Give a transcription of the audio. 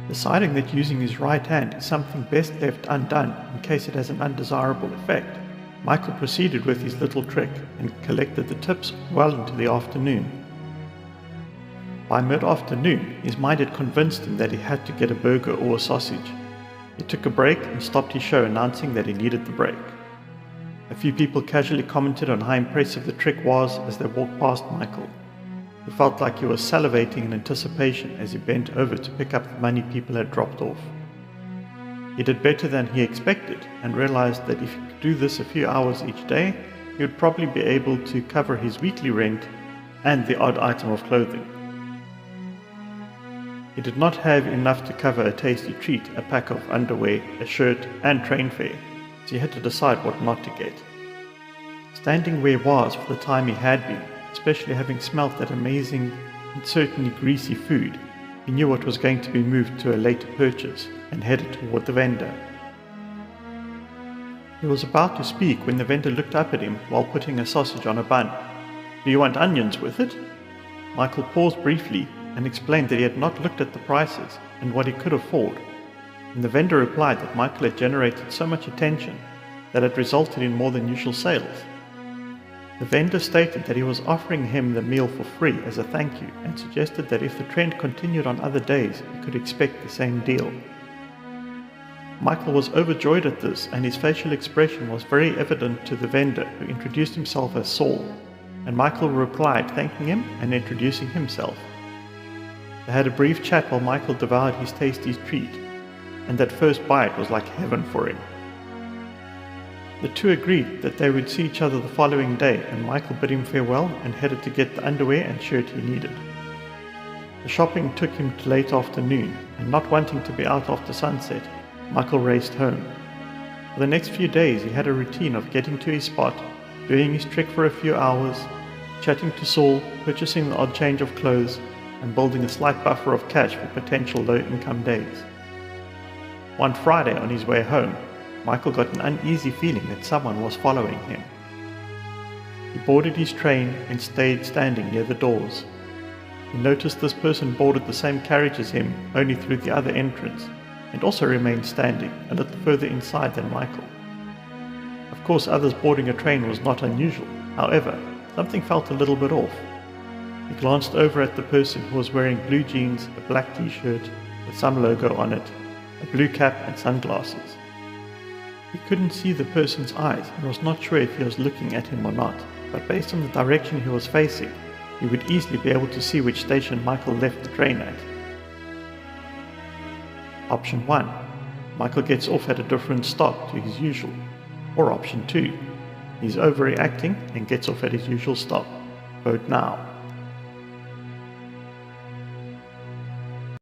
Deciding that using his right hand is something best left undone in case it has an undesirable effect, Michael proceeded with his little trick and collected the tips well into the afternoon. By mid-afternoon, his mind had convinced him that he had to get a burger or a sausage. He took a break and stopped his show announcing that he needed the break. A few people casually commented on how impressive the trick was as they walked past Michael, who felt like he was salivating in anticipation as he bent over to pick up the money people had dropped off. He did better than he expected and realized that if he could do this a few hours each day, he would probably be able to cover his weekly rent and the odd item of clothing. He did not have enough to cover a tasty treat, a pack of underwear, a shirt, and train fare, so he had to decide what not to get. Standing where he was for the time he had been, especially having smelt that amazing and certainly greasy food, he knew what was going to be moved to a later purchase and headed toward the vendor. He was about to speak when the vendor looked up at him while putting a sausage on a bun. "Do you want onions with it?" Michael paused briefly and explained that he had not looked at the prices and what he could afford, and the vendor replied that Michael had generated so much attention that it resulted in more than usual sales. The vendor stated that he was offering him the meal for free as a thank you and suggested that if the trend continued on other days, he could expect the same deal. Michael was overjoyed at this, and his facial expression was very evident to the vendor, who introduced himself as Saul, and Michael replied thanking him and introducing himself. They had a brief chat while Michael devoured his tasty treat, and that first bite was like heaven for him. The two agreed that they would see each other the following day, and Michael bid him farewell and headed to get the underwear and shirt he needed. The shopping took him to late afternoon, and not wanting to be out after sunset, Michael raced home. For the next few days he had a routine of getting to his spot, doing his trick for a few hours, chatting to Saul, purchasing the odd change of clothes, and building a slight buffer of cash for potential low-income days. One Friday on his way home, Michael got an uneasy feeling that someone was following him. He boarded his train and stayed standing near the doors. He noticed this person boarded the same carriage as him, only through the other entrance, and also remained standing a little further inside than Michael. Of course, others boarding a train was not unusual. However, something felt a little bit off. He glanced over at the person who was wearing blue jeans, a black t-shirt with some logo on it, a blue cap and sunglasses. He couldn't see the person's eyes and was not sure if he was looking at him or not, but based on the direction he was facing, he would easily be able to see which station Michael left the train at. Option 1. Michael gets off at a different stop to his usual. Or Option 2. He's overreacting and gets off at his usual stop. Vote now.